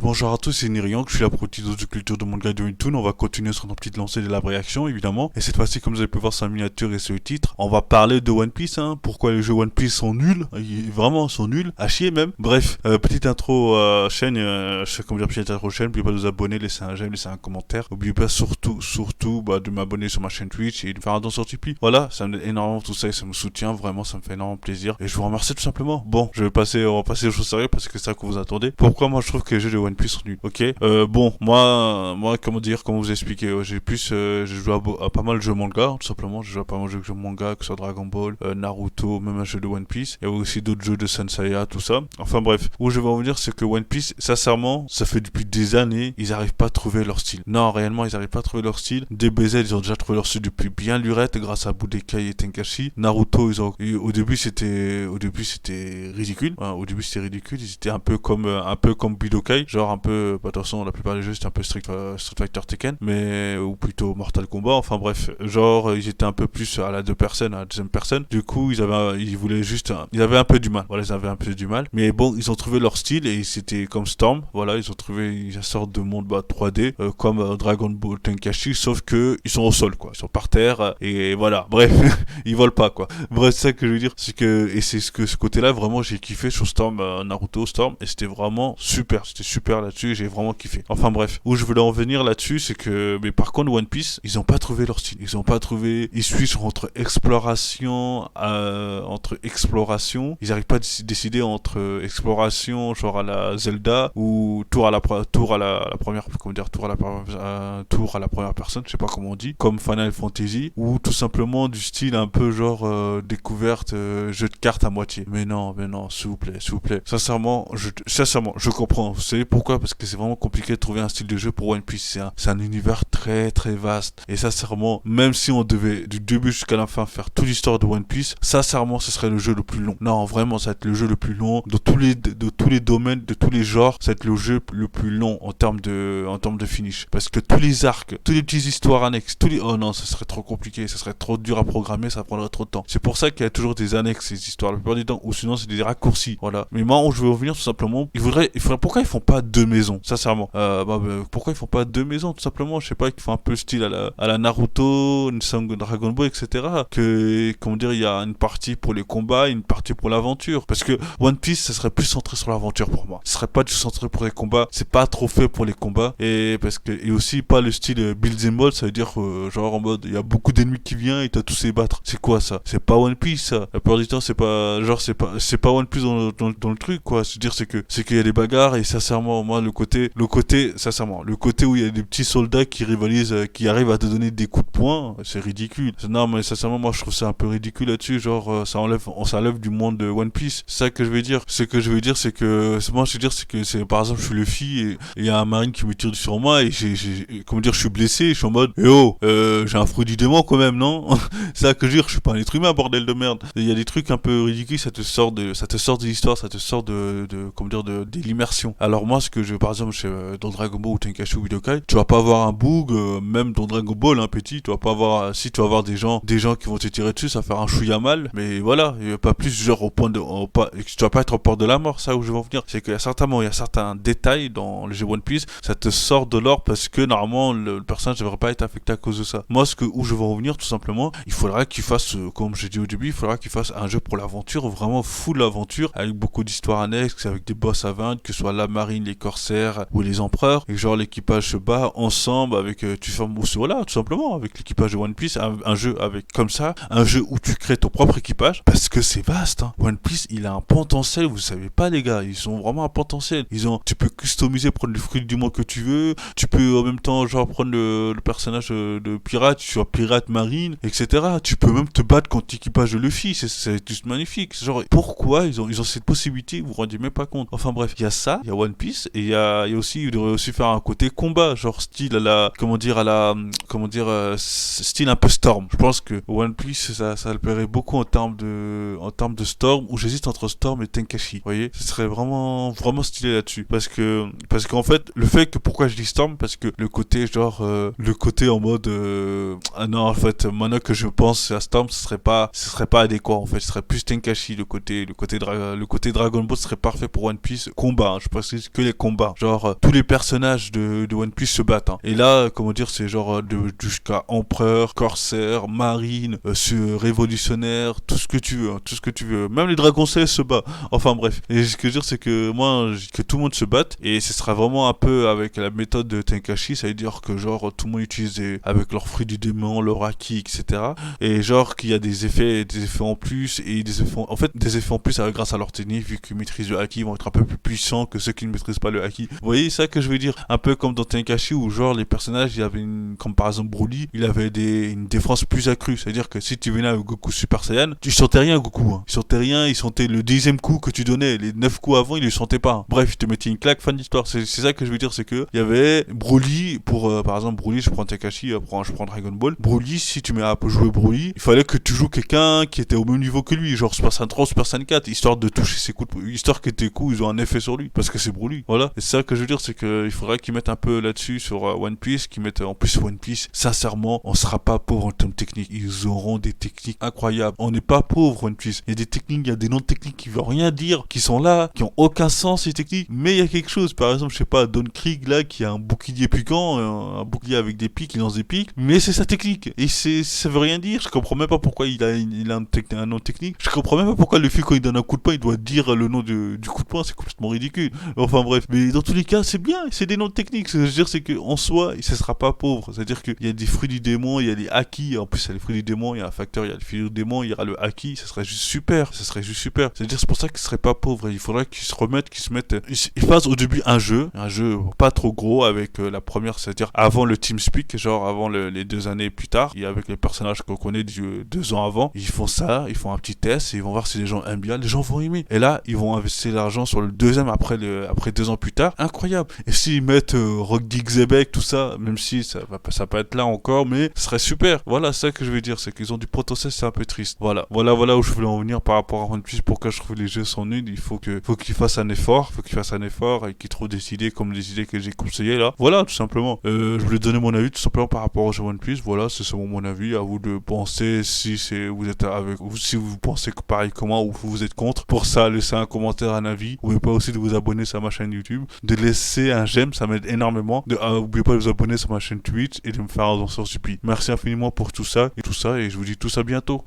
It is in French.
Bonjour à tous, c'est Nirian, je suis la petite dose de culture de manga de Webtoon. On va continuer sur notre petite lancée de la réaction évidemment. Et cette fois-ci, comme vous avez pu voir sur la miniature et sur le titre, on va parler de One Piece, pourquoi les jeux One Piece sont nuls, vraiment sont nuls, à chier même. Bref, petite intro chaîne, comme dire petite intro chaîne, n'oubliez pas de vous abonner, laisser un j'aime, laisser un commentaire. N'oubliez pas surtout de m'abonner sur ma chaîne Twitch et de faire un don sur Tipeee. Voilà, ça me donne énormément tout ça et ça me soutient, vraiment ça me fait énormément plaisir. Et je vous remercie tout simplement. Bon, on va passer aux choses sérieuses parce que c'est ça que vous attendez. Pourquoi moi je trouve que les jeux de One Piece sont nuls, ok. Moi, comment vous expliquer, j'ai joué à pas mal de jeux manga, tout simplement. J'ai joué à pas mal de jeux manga, que ce soit Dragon Ball, Naruto, même un jeu de One Piece. Il y a aussi d'autres jeux de Senseiya, tout ça. Enfin bref, où je vais en venir, c'est que One Piece, sincèrement, ça fait depuis des années, ils arrivent pas à trouver leur style. Non, réellement, ils arrivent pas à trouver leur style. DBZ, ils ont déjà trouvé leur style depuis bien lurette grâce à Budokai et Tenkaichi. Naruto, au début c'était ridicule. Au début c'était ridicule. Ils étaient un peu comme Budokai, genre un peu. De toute façon, la plupart des jeux c'était un peu Street Fighter Tekken, mais ou plutôt Mortal Kombat. Enfin bref, genre ils étaient un peu plus à la deuxième personne. Du coup, ils avaient un peu du mal. Voilà, ils avaient un peu du mal. Mais bon, ils ont trouvé leur style et c'était comme Storm. Voilà, ils ont trouvé une sorte de monde 3D comme Dragon Ball Tenkaichi, sauf que ils sont au sol, quoi. Ils sont par terre et voilà. Bref, ils volent pas, quoi. Bref, c'est ça que je veux dire, c'est que ce côté-là vraiment j'ai kiffé sur Storm, Naruto Storm, et c'était vraiment super. C'était super là-dessus. J'ai vraiment kiffé. Enfin bref, où je voulais en venir là-dessus, c'est que mais par contre One Piece, ils ont pas trouvé leur style. Ils ont pas trouvé. Ils switchent entre exploration. Ils arrivent pas à décider entre exploration genre à la Zelda ou tour à la première, comment dire, tour à la première personne, je sais pas comment on dit, comme Final Fantasy, ou tout simplement du style un peu genre découverte, jeu de cartes à moitié. Mais non, s'il vous plaît. Sincèrement, je comprends. Vous savez pourquoi? Parce que c'est vraiment compliqué de trouver un style de jeu pour One Piece. C'est un univers très très vaste. Et sincèrement, même si on devait du début jusqu'à la fin faire toute l'histoire de One Piece, sincèrement, ce serait le jeu le plus long. Non, vraiment, ça va être le jeu le plus long de tous les domaines, de tous les genres. Ça va être le jeu le plus long en termes de finish. Parce que tous les arcs, toutes les petites histoires annexes, oh non, ça serait trop compliqué, ça serait trop dur à programmer, ça prendrait trop de temps. C'est pour ça qu'il y a toujours des annexes, ces histoires, la plupart du temps, ou sinon c'est des raccourcis. Voilà. Mais moi, où je veux revenir tout simplement, pourquoi ils font pas deux maisons, sincèrement? Pourquoi ils font pas deux maisons, tout simplement? Je sais pas, qu'ils font un peu style à la Naruto, Dragon Ball, etc. Comment dire, il y a une partie pour les combats, une partie pour l'aventure. Parce que One Piece, ça serait plus centré sur l'aventure pour moi. Ce serait pas du centré pour les combats. C'est pas trop fait pour les combats. Et aussi pas le style Build Them All, ça veut dire genre en mode, il y a beaucoup d'ennemis qui viennent et t'as tous les battre. C'est quoi ça? C'est pas One Piece, ça. La plupart du temps, c'est pas One Piece dans le truc, quoi. C'est dire, c'est qu'il y a des bagarres et sincèrement, moi, le côté où il y a des petits soldats qui rivalisent, qui arrivent à te donner des coups de poing, c'est ridicule. Non, mais sincèrement, moi, je trouve ça un peu ridicule là-dessus. Genre, ça enlève du monde de One Piece. C'est ça que je veux dire. C'est que par exemple, je suis Luffy et il y a un marine qui me tire sur moi et je suis blessé. Je suis en mode, j'ai un fruit du démon quand même, non? C'est ça que je veux dire. Je suis pas un être humain, bordel de merde. Il y a des trucs un peu ridicules, ça te sort de l'histoire, ça te sort de l'immersion. Alors moi, par exemple, dans Dragon Ball ou Tenkaichi ou Budokai, tu vas pas avoir un bug, même dans Dragon Ball, un petit, tu vas pas avoir, si tu vas avoir des gens qui vont te tirer dessus, ça va faire un chouïa mal, mais voilà, il y a pas plus genre tu vas pas être au port de la mort. Ça où je veux en venir, c'est qu'il y a certains détails dans le jeu One Piece, ça te sort de l'or parce que normalement le personnage ne devrait pas être affecté à cause de ça. Moi, où je veux en venir, tout simplement, il faudra qu'il fasse, comme j'ai dit au début, il faudra qu'il fasse un jeu pour l'aventure, vraiment full aventure, avec beaucoup d'histoires annexes, avec des boss à vaincre, que ce soit la marine, les corsaires ou les empereurs, et genre l'équipage se bat ensemble avec, tout simplement, avec l'équipage de One Piece, un jeu un jeu où tu crées ton propre équipage, parce que c'est vaste, One Piece, il a un potentiel, vous savez pas, les gars, ils ont vraiment un potentiel. Tu peux customiser, prendre le fruit du monde que tu veux, tu peux en même temps, genre, prendre le personnage de pirate, tu sois pirate marine, etc. Tu peux même te battre contre l'équipage de Luffy, c'est juste magnifique. Genre, pourquoi ils ont cette possibilité, vous vous rendez même pas compte. Enfin bref, il y a ça, il y a One Piece, et il devrait aussi faire un côté combat, genre style comment dire, à la, style un peu Storm. Je pense que One Piece, ça le plairait beaucoup en termes de Storm, où j'hésite entre Storm et Tenkashi. Vous voyez, ce serait vraiment stylé là-dessus. Parce qu'en fait, le fait que pourquoi je dis Storm, parce que le côté genre, le côté en mode, ah non, en fait, maintenant que je pense à Storm, ce serait pas adéquat en fait. Ce serait plus Tenkashi, le côté Dragon Ball serait parfait pour One Piece. Combat, hein, je précise que les combats. Genre, tous les personnages de One Piece se battent. Hein. Et là, comment dire, c'est genre jusqu'à Empereur, Corsaire, Marine, Révolutionnaire, tout ce que tu veux, hein, tout ce que tu veux. Même les Dragons CS se battent. Enfin bref. Et ce que je veux dire, c'est que moi, que tout le monde se batte. Et ce sera vraiment un peu avec la méthode de Tenkashi. Ça veut dire que genre, tout le monde utilise avec leurs fruits du démon, leur haki, etc. Et genre, qu'il y a des effets en plus et des effets en plus grâce à leur technique, vu qu'ils maîtrisent le haki, ils vont être un peu plus puissants que ceux qui ne maîtrisent pas le haki. Vous voyez ça que je veux dire? Un peu comme dans Tenkashi où genre les personnages, il y avait comme par exemple Broly, il avait une défense plus accrue. C'est-à-dire que si tu venais avec Goku Super Saiyan, tu sentais rien Goku. Hein. Il sentait rien, il sentait le 10e coup que tu donnais. Les 9 coups avant, il le sentait pas. Hein. Bref, il te mettait une claque, fin d'histoire. C'est ça que je veux dire, c'est que il y avait Broly, par exemple Broly, je prends Tenkashi, je prends Dragon Ball. Broly, si tu mets à jouer Broly, il fallait que tu joues quelqu'un qui était au même niveau que lui, genre Super Saiyan 3 ou Super Saiyan 4, histoire de toucher ses coups, histoire que tes coups ils ont un effet sur lui, parce que c'est Broly. Voilà. Et c'est ça que je veux dire, c'est qu'il faudrait qu'ils mettent un peu là-dessus sur One Piece, qu'ils mettent en plus One Piece. Sincèrement, on sera pas pauvre en termes techniques. Ils auront des techniques incroyables. On n'est pas pauvre One Piece. Il y a des techniques, il y a des noms de techniques qui veulent rien dire, qui sont là, qui ont aucun sens ces techniques. Mais il y a quelque chose. Par exemple, je sais pas, Don Krieg là, qui a un bouclier piquant, un bouclier avec des pics, il lance des pics. Mais c'est sa technique. Et ça veut rien dire. Je comprends même pas pourquoi il a un nom technique. Je comprends même pas pourquoi le fil quand il donne un coup de poing, il doit dire le nom du coup de poing. C'est complètement ridicule. Enfin bref. Mais dans tous les cas, c'est bien. C'est des noms techniques. Ce que je veux dire, c'est qu'en soi, ce sera pas pauvre. C'est-à-dire qu'il y a des fruits du démon, il y a des haki. En plus, il y a les fruits du démon, il y a un facteur, il y a le fruit du démon, il y aura le haki. Ça serait juste super. C'est-à-dire, c'est pour ça qu'il serait pas pauvre. Il faudrait qu'ils se mettent. Ils fassent au début un jeu pas trop gros avec la première, c'est-à-dire avant le TeamSpeak, genre avant les 2 années plus tard, et avec les personnages qu'on connaît 2 ans avant. Ils font ça, ils font un petit test et ils vont voir si les gens aiment bien. Les gens vont aimer. Et là, ils vont investir l'argent sur le deuxième après 2 ans plus tard. Incroyable. Et s'ils mettent Rock Dig Zebek, tout ça, même si ça va pas être là encore, mais ce serait super. Voilà, c'est ça que je veux dire, c'est qu'ils ont du potentiel, c'est un peu triste. Voilà où je voulais en venir par rapport à One Piece. Pourquoi je trouve les jeux sont nuls. Il faut qu'ils fassent un effort, et qu'ils trouvent des idées comme les idées que j'ai conseillées là. Voilà, tout simplement. Je voulais donner mon avis tout simplement par rapport au jeu One Piece. Voilà, c'est seulement mon avis. À vous de penser si vous êtes avec, ou si vous pensez que pareil comment, ou vous êtes contre. Pour ça, laissez un commentaire, un avis. N'oubliez pas aussi de vous abonner sur ma chaîne YouTube, de laisser un j'aime, ça m'aide énormément. N'oubliez pas de vous abonner sur ma chaîne Twitch et de me faire un don sur Tipeee. Merci infiniment pour tout ça, et je vous dis tout ça bientôt.